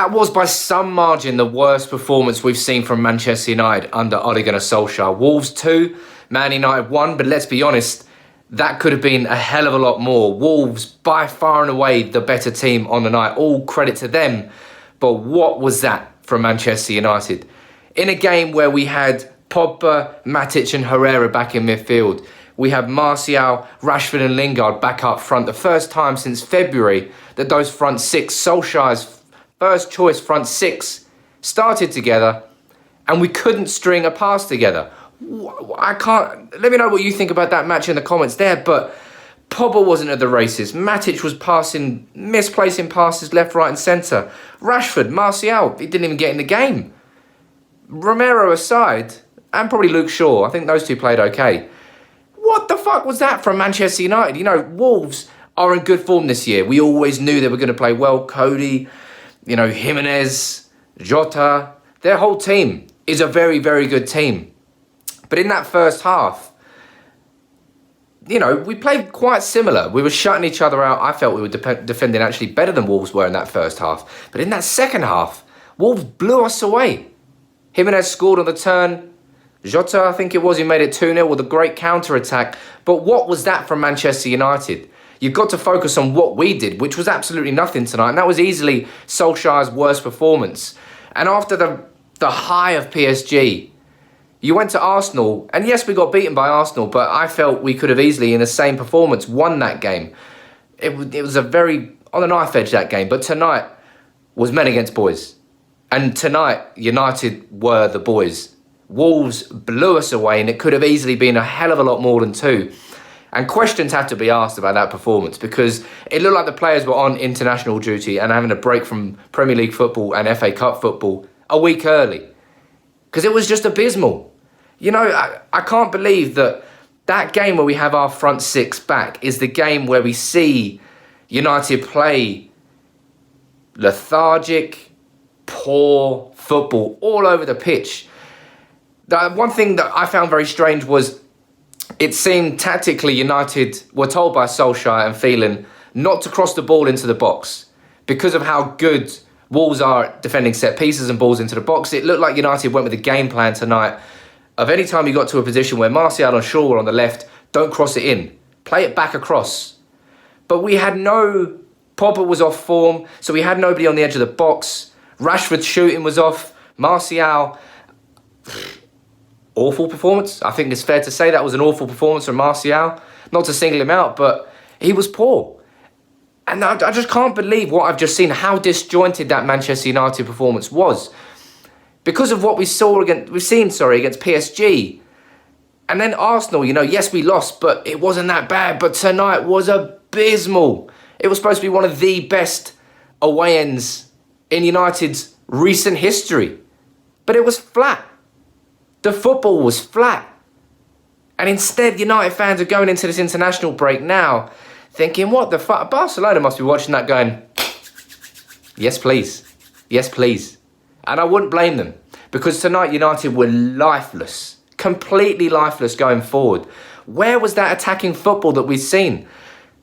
That was by some margin the worst performance we've seen from Manchester United under Gunnar Solskjaer. Wolves 2, Man United 1, but let's be honest, that could have been a hell of a lot more. Wolves, by far and away, the better team on the night. All credit to them. But what was that from Manchester United? In a game where we had Pogba, Matic and Herrera back in midfield, we have Martial, Rashford and Lingard back up front. The first time since February that those front six, Solskjaer's first choice front six, started together and we couldn't string a pass together. Let me know what you think about that match in the comments there, but Pogba wasn't at the races. Matic was misplacing passes left, right and centre. Rashford, Martial, he didn't even get in the game. Romero aside, and probably Luke Shaw, I think those two played okay. What the fuck was that from Manchester United? You know, Wolves are in good form this year. We always knew they were going to play well. Cody, Jimenez, Jota, their whole team is a very, very good team. But in that first half, we played quite similar. We were shutting each other out. I felt we were defending actually better than Wolves were in that first half. But in that second half, Wolves blew us away. Jimenez scored on the turn. Jota, I think it was, he made it 2-0 with a great counter-attack. But what was that from Manchester United? You've got to focus on what we did, which was absolutely nothing tonight. And that was easily Solskjaer's worst performance. And after the high of PSG, you went to Arsenal. And yes, we got beaten by Arsenal, but I felt we could have easily, in the same performance, won that game. It was a very on the knife edge, that game. But tonight was men against boys. And tonight, United were the boys. Wolves blew us away, and it could have easily been a hell of a lot more than 2. And questions have to be asked about that performance, because it looked like the players were on international duty and having a break from Premier League football and FA Cup football a week early. Because it was just abysmal. I can't believe that game where we have our front six back is the game where we see United play lethargic, poor football all over the pitch. The one thing that I found very strange was it seemed tactically United were told by Solskjaer and Phelan not to cross the ball into the box because of how good Wolves are at defending set pieces and balls into the box. It looked like United went with a game plan tonight of any time you got to a position where Martial and Shaw were on the left, don't cross it in. Play it back across. But we had Pogba was off form, so we had nobody on the edge of the box. Rashford's shooting was off. Martial, awful performance. I think it's fair to say that was an awful performance from Martial. Not to single him out, but he was poor. And I just can't believe what I've just seen, how disjointed that Manchester United performance was. Because of what we've seen against PSG. And then Arsenal, yes, we lost, but it wasn't that bad. But tonight was abysmal. It was supposed to be one of the best away ends in United's recent history. But it was flat. The football was flat. And instead, United fans are going into this international break now thinking, what the fuck? Barcelona must be watching that going, yes, please. Yes, please. And I wouldn't blame them, because tonight United were lifeless, completely lifeless going forward. Where was that attacking football that we've seen?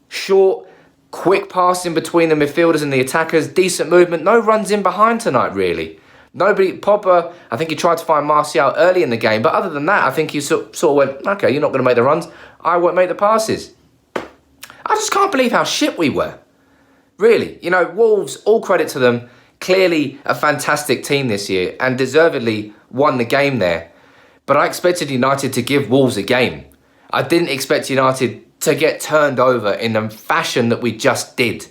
Short, quick passing between the midfielders and the attackers, decent movement, no runs in behind tonight, really. Pogba, I think he tried to find Martial early in the game, but other than that, I think he sort of went, okay, you're not going to make the runs, I won't make the passes. I just can't believe how shit we were. Really, Wolves, all credit to them, clearly a fantastic team this year and deservedly won the game there. But I expected United to give Wolves a game. I didn't expect United to get turned over in the fashion that we just did.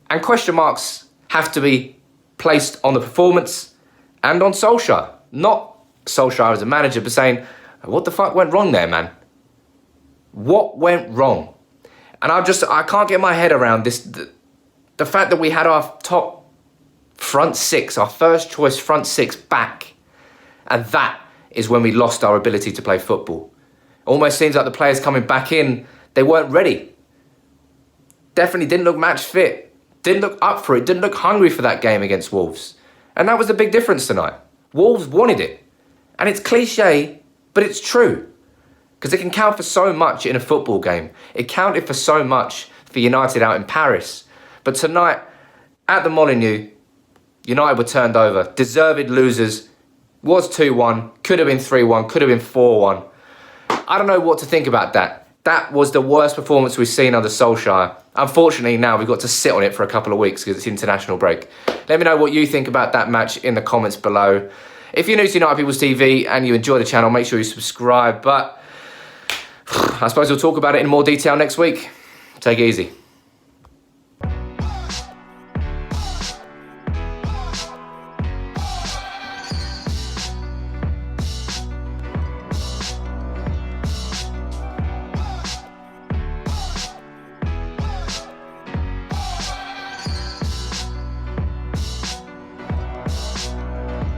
And question marks have to be placed on the performance and on Solskjaer. Not Solskjaer as a manager, but saying, what the fuck went wrong there, man? What went wrong? And I can't get my head around this. The fact that we had our top front six, our first choice front six back. And that is when we lost our ability to play football. Almost seems like the players coming back in, they weren't ready. Definitely didn't look match fit. Didn't look up for it. Didn't look hungry for that game against Wolves. And that was the big difference tonight. Wolves wanted it. And it's cliche, but it's true. Because it can count for so much in a football game. It counted for so much for United out in Paris. But tonight, at the Molineux, United were turned over. Deserved losers. Was 2-1. Could have been 3-1. Could have been 4-1. I don't know what to think about that. That was the worst performance we've seen under Solskjaer. Unfortunately, now we've got to sit on it for a couple of weeks because it's international break. Let me know what you think about that match in the comments below. If you're new to United People's TV and you enjoy the channel, make sure you subscribe. But I suppose we'll talk about it in more detail next week. Take it easy.